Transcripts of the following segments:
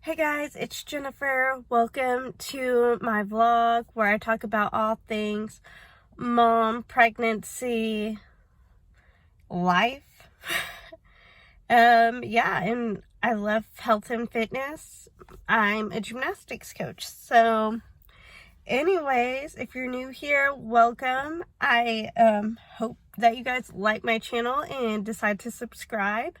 Hey guys, it's Jennifer. Welcome to my vlog where I talk about all things mom, pregnancy, life. Yeah, and I love health and fitness. I'm a gymnastics coach. So anyways, if you're new here, welcome. I hope that you guys like my channel and decide to subscribe.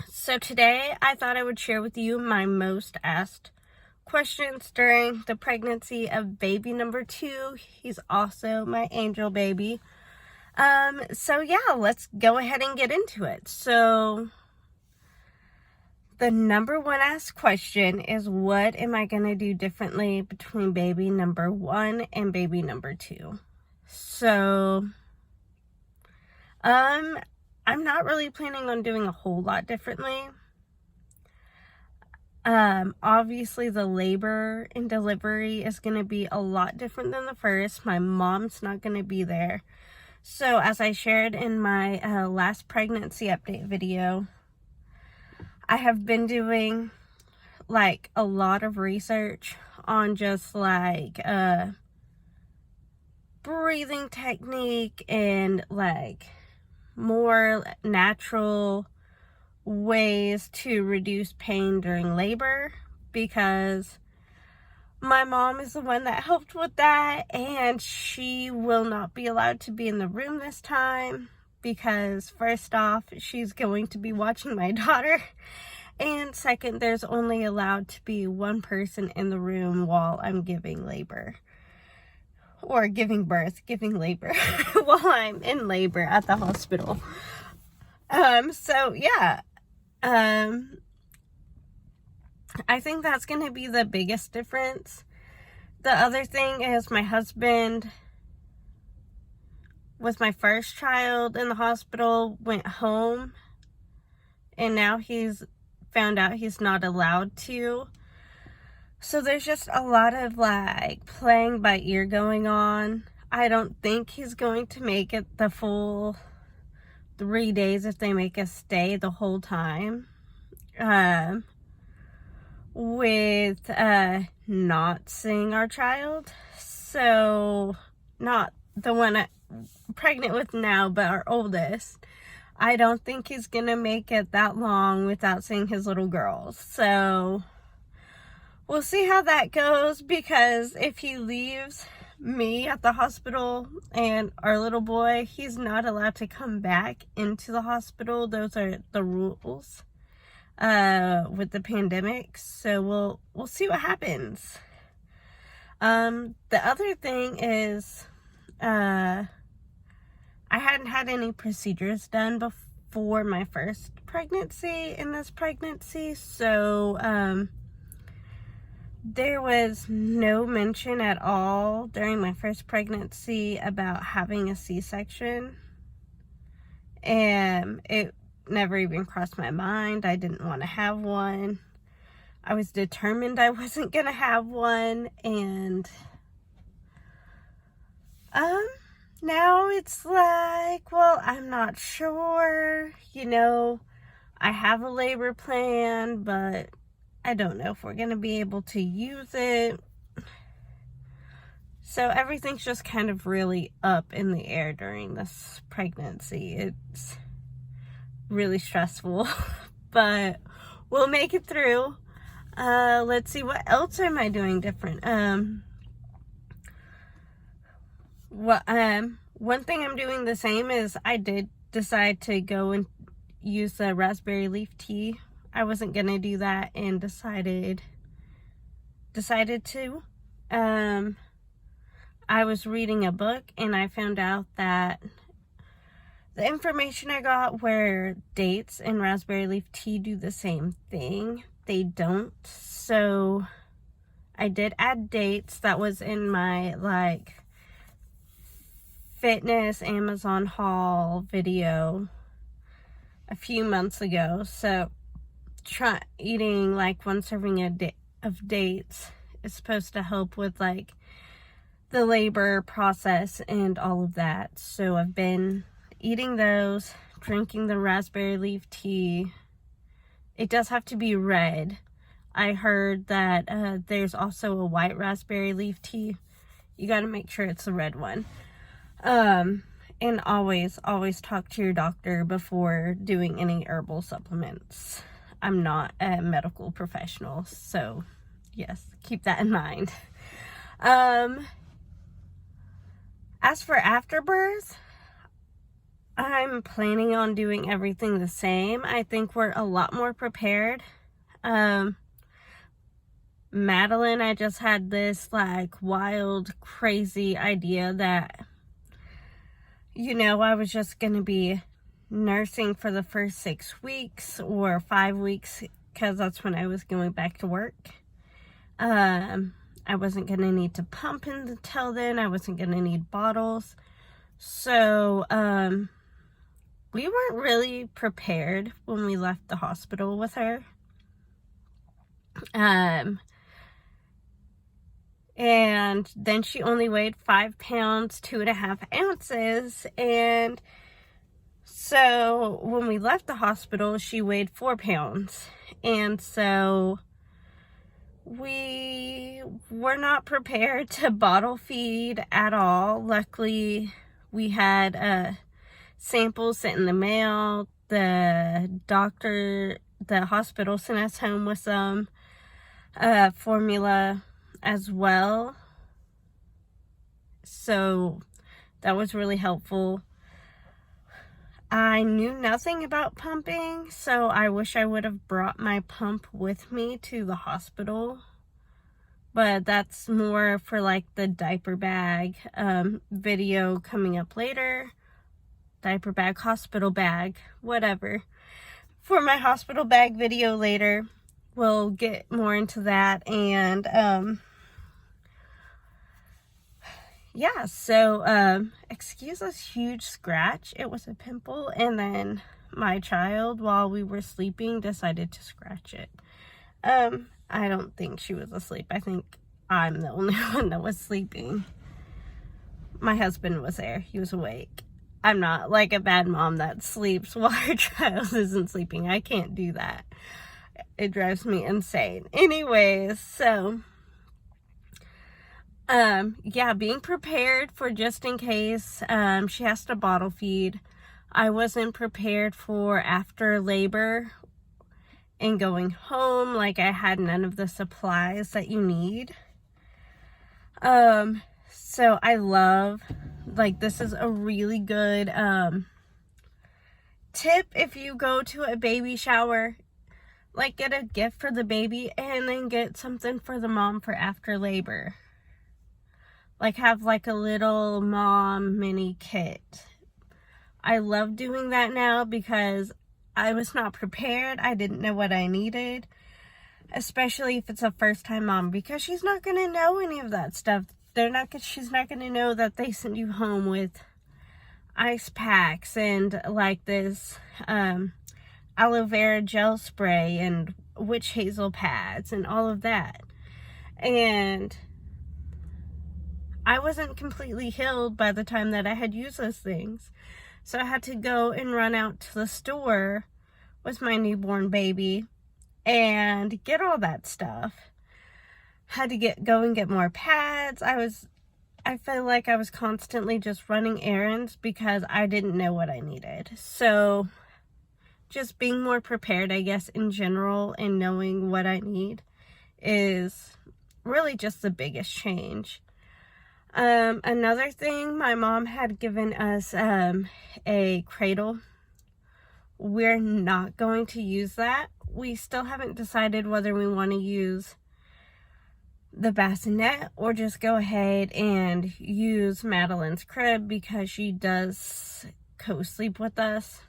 So today I thought I would share with you my most asked questions during the pregnancy of baby number 2. He's also my angel baby. So yeah, let's go ahead and get into it. So the number one asked question is, what am I going to do differently between baby number 1 and baby number 2? So, I'm not really planning on doing a whole lot differently. Obviously the labor and delivery is going to be a lot different than the first. My mom's not going to be there. So as I shared in my last pregnancy update video, I have been doing like a lot of research on just like breathing technique and like more natural ways to reduce pain during labor, because my mom is the one that helped with that, and she will not be allowed to be in the room this time because first off, she's going to be watching my daughter, and second, there's only allowed to be one person in the room while I'm giving labor. Or giving labor while I'm in labor at the hospital. So yeah, I think that's going to be the biggest difference. The other thing is my husband, with my first child in the hospital, went home, and now he's found out he's not allowed to. So there's just a lot of like playing by ear going on. I don't think he's going to make it the full 3 days if they make us stay the whole time. With not seeing our child. So not the one I'm pregnant with now, but our oldest. I don't think he's gonna make it that long without seeing his little girls. So we'll see how that goes, because if he leaves me at the hospital and our little boy, he's not allowed to come back into the hospital. Those are the rules with the pandemic. So we'll see what happens. The other thing is I hadn't had any procedures done before my first pregnancy in this pregnancy. So there was no mention at all during my first pregnancy about having a C-section, and it never even crossed my mind. I didn't want to have one. I was determined I wasn't going to have one, and now it's like, well, I'm not sure, I have a labor plan, but I don't know if we're going to be able to use it. So everything's just kind of really up in the air during this pregnancy. It's really stressful, but we'll make it through. Let's see, what else am I doing different? One thing I'm doing the same is I did decide to go and use the raspberry leaf tea. I wasn't gonna do that and decided to. I was reading a book and I found out that the information I got where dates and raspberry leaf tea do the same thing, they don't. So I did add dates. That was in my like fitness Amazon haul video a few months ago. So try eating like 1 serving of dates is supposed to help with like the labor process and all of that. So I've been eating those, drinking the raspberry leaf tea, It does have to be red. I heard that there's also a white raspberry leaf tea. You got to make sure it's the red one. And always talk to your doctor before doing any herbal supplements. I'm not a medical professional, so yes, keep that in mind. As for afterbirth, I'm planning on doing everything the same. I think we're a lot more prepared. Madeline, I just had this like wild, crazy idea that, you know, I was just going to be nursing for the first 6 weeks or 5 weeks, because that's when I was going back to work. I wasn't going to need to pump until then. I wasn't going to need bottles. So, we weren't really prepared when we left the hospital with her. And then she only weighed 5 pounds, 2.5 ounces. And so when we left the hospital, she weighed 4 pounds. And so we were not prepared to bottle feed at all. Luckily, we had samples sent in the mail. The hospital sent us home with some formula as well. So that was really helpful. I knew nothing about pumping, so I wish I would have brought my pump with me to the hospital. But that's more for like the diaper bag video coming up later. Diaper bag, hospital bag, whatever. For my hospital bag video later, we'll get more into that. And yeah, so excuse this huge scratch. It was a pimple, and then my child, while we were sleeping, decided to scratch it. I don't think she was asleep. I think I'm the only one that was sleeping. My husband was there. He was awake. I'm not like a bad mom that sleeps while her child isn't sleeping. I can't do that. It drives me insane. Anyways, so yeah, being prepared for just in case she has to bottle feed. I wasn't prepared for after labor and going home. Like, I had none of the supplies that you need. So I love, like, this is a really good tip if you go to a baby shower. Like, get a gift for the baby and then get something for the mom for after labor. Like, have like a little mom mini kit. I love doing that now because I was not prepared. I didn't know what I needed. Especially if it's a first time mom, because she's not going to know any of that stuff. She's not going to know that they send you home with ice packs and like this aloe vera gel spray and witch hazel pads and all of that. And I wasn't completely healed by the time that I had used those things. So I had to go and run out to the store with my newborn baby and get all that stuff. Had to go and get more pads. I felt like I was constantly just running errands because I didn't know what I needed. So just being more prepared, I guess, in general, and knowing what I need is really just the biggest change. Another thing, my mom had given us a cradle. We're not going to use that. We still haven't decided whether we want to use the bassinet or just go ahead and use Madeline's crib because she does co-sleep with us.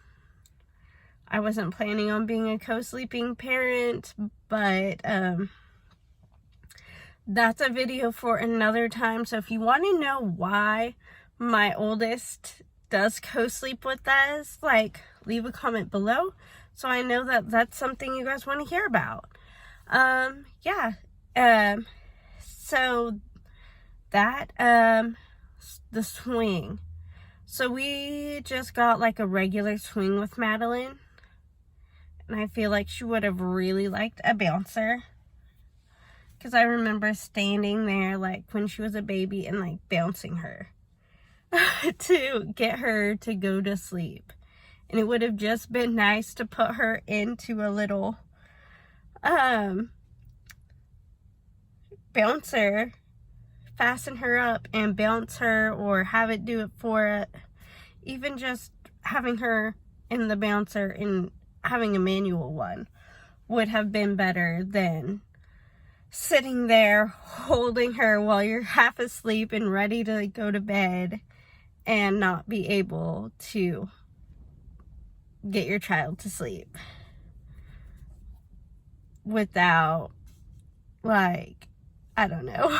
I wasn't planning on being a co-sleeping parent, but that's a video for another time. So if you want to know why my oldest does co-sleep with us, like, leave a comment below so I know that that's something you guys want to hear about. So that, the swing. So we just got like a regular swing with Madeline. And I feel like she would have really liked a bouncer. Because I remember standing there, like, when she was a baby and, like, bouncing her to get her to go to sleep. And it would have just been nice to put her into a little bouncer, fasten her up and bounce her, or have it do it for it. Even just having her in the bouncer and having a manual one would have been better than sitting there holding her while you're half asleep and ready to go to bed and not be able to get your child to sleep without, like, I don't know.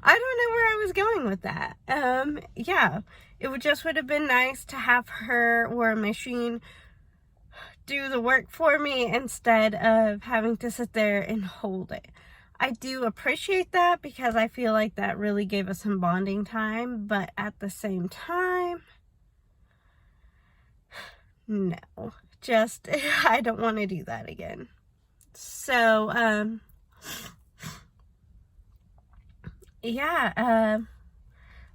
I don't know where I was going with that. Yeah, it would have been nice to have her or a machine do the work for me instead of having to sit there and hold it. I do appreciate that because I feel like that really gave us some bonding time, but at the same time, no, just, I don't want to do that again. So, yeah,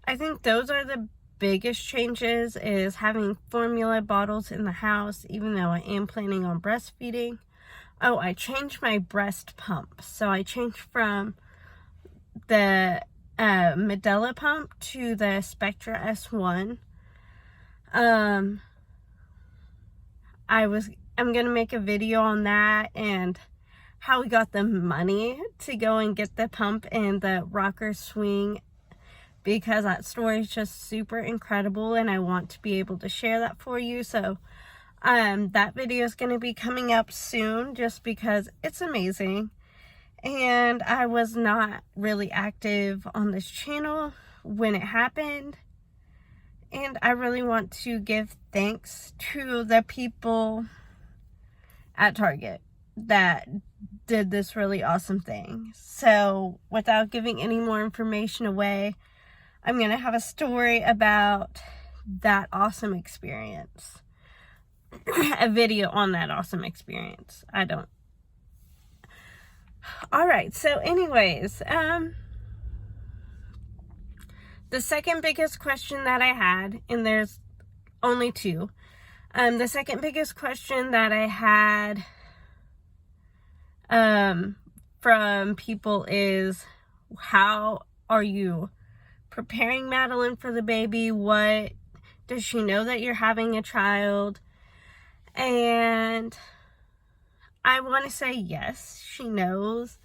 I think those are the biggest changes, is having formula bottles in the house, even though I am planning on breastfeeding. Oh, I changed my breast pump. So I changed from the Medela pump to the Spectra S1. I'm going to make a video on that and how we got the money to go and get the pump and the rocker swing, because that story is just super incredible and I want to be able to share that for you. So that video is going to be coming up soon just because it's amazing. And I was not really active on this channel when it happened. And I really want to give thanks to the people at Target that did this really awesome thing. So without giving any more information away, I'm going to have a story about that awesome experience. A video on that awesome experience. Alright, so anyways, the second biggest question that I had, and there's only two, the second biggest question that I had from people is, how are you preparing Madeline for the baby? What, does she know that you're having a child? And I want to say yes, she knows.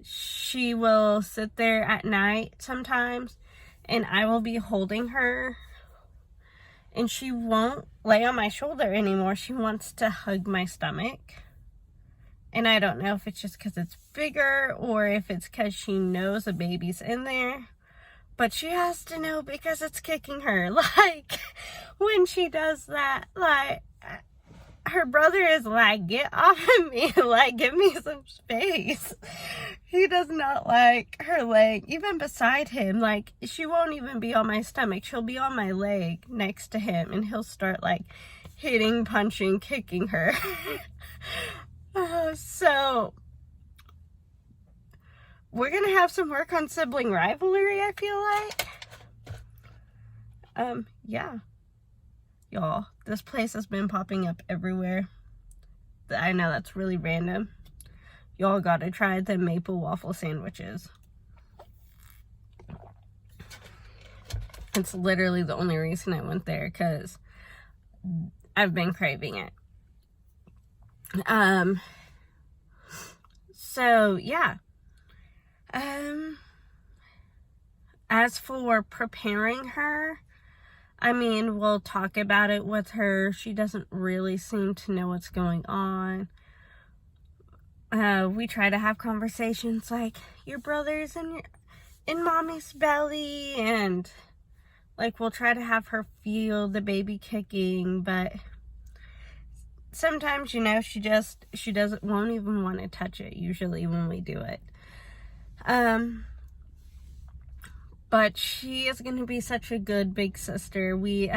She will sit there at night sometimes and I will be holding her and she won't lay on my shoulder anymore. She wants to hug my stomach. And I don't know if it's just because it's bigger or if it's because she knows a baby's in there. But she has to know because it's kicking her. Like, when she does that, like, her brother is like, get off of me. Like, give me some space. He does not like her leg, even beside him. Like, she won't even be on my stomach. She'll be on my leg next to him. And he'll start, like, hitting, punching, kicking her. So we're going to have some work on sibling rivalry, I feel like. Yeah. Y'all, this place has been popping up everywhere. I know that's really random. Y'all gotta try the maple waffle sandwiches. It's literally the only reason I went there, because I've been craving it. So, yeah. As for preparing her, I mean, we'll talk about it with her. She doesn't really seem to know what's going on. We try to have conversations like, your brother's in mommy's belly, and like, we'll try to have her feel the baby kicking, but sometimes, you know, she won't even want to touch it usually when we do it. But she is going to be such a good big sister. We,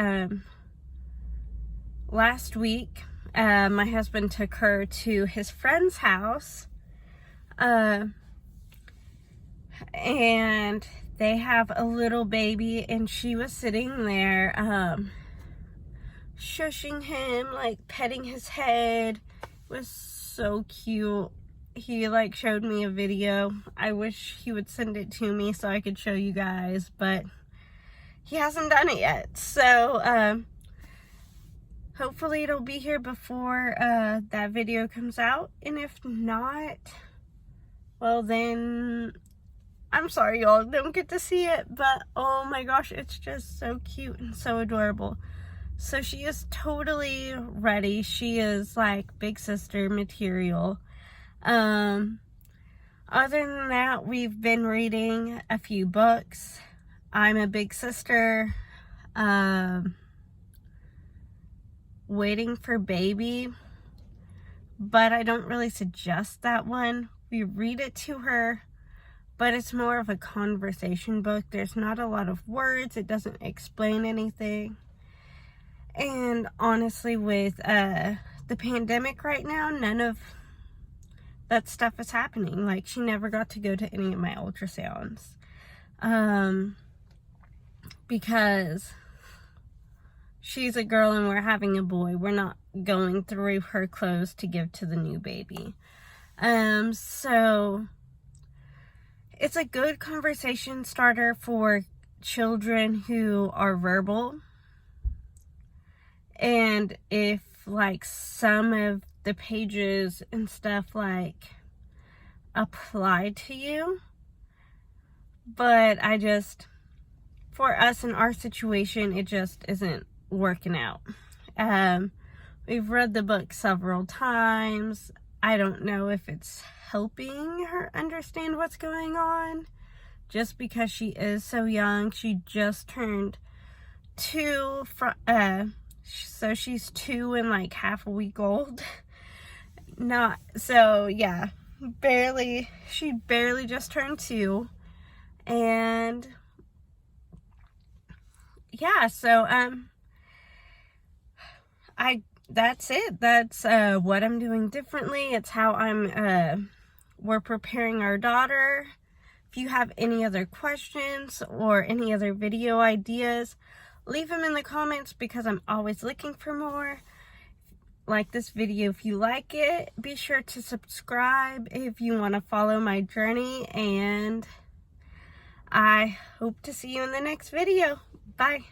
last week, my husband took her to his friend's house, and they have a little baby, and she was sitting there, shushing him, like petting his head. It was so cute. He like showed me a video. I wish he would send it to me so I could show you guys, but he hasn't done it yet. So hopefully it'll be here before that video comes out, and if not, well then I'm sorry y'all don't get to see it, but oh my gosh, it's just so cute and so adorable. So she is totally ready. She is like big sister material. Other than that, we've been reading a few books. I'm a big sister. Waiting for Baby, but I don't really suggest that one. We read it to her, but it's more of a conversation book. There's not a lot of words. It doesn't explain anything. And honestly, with the pandemic right now, none of that stuff is happening. Like, she never got to go to any of my ultrasounds. Because she's a girl and we're having a boy. We're not going through her clothes to give to the new baby. So it's a good conversation starter for children who are verbal. And if like some of the pages and stuff like apply to you, but for us in our situation, it just isn't working out. We've read the book several times. I don't know if it's helping her understand what's going on, just because she is so young. She just turned 2, so she's 2 and like half a week old. Yeah, she barely just turned 2, and yeah, so that's it. That's what I'm doing differently. It's how we're preparing our daughter. If you have any other questions or any other video ideas, leave them in the comments, because I'm always looking for more. Like this video if you like it. Be sure to subscribe if you want to follow my journey, and I hope to see you in the next video. Bye.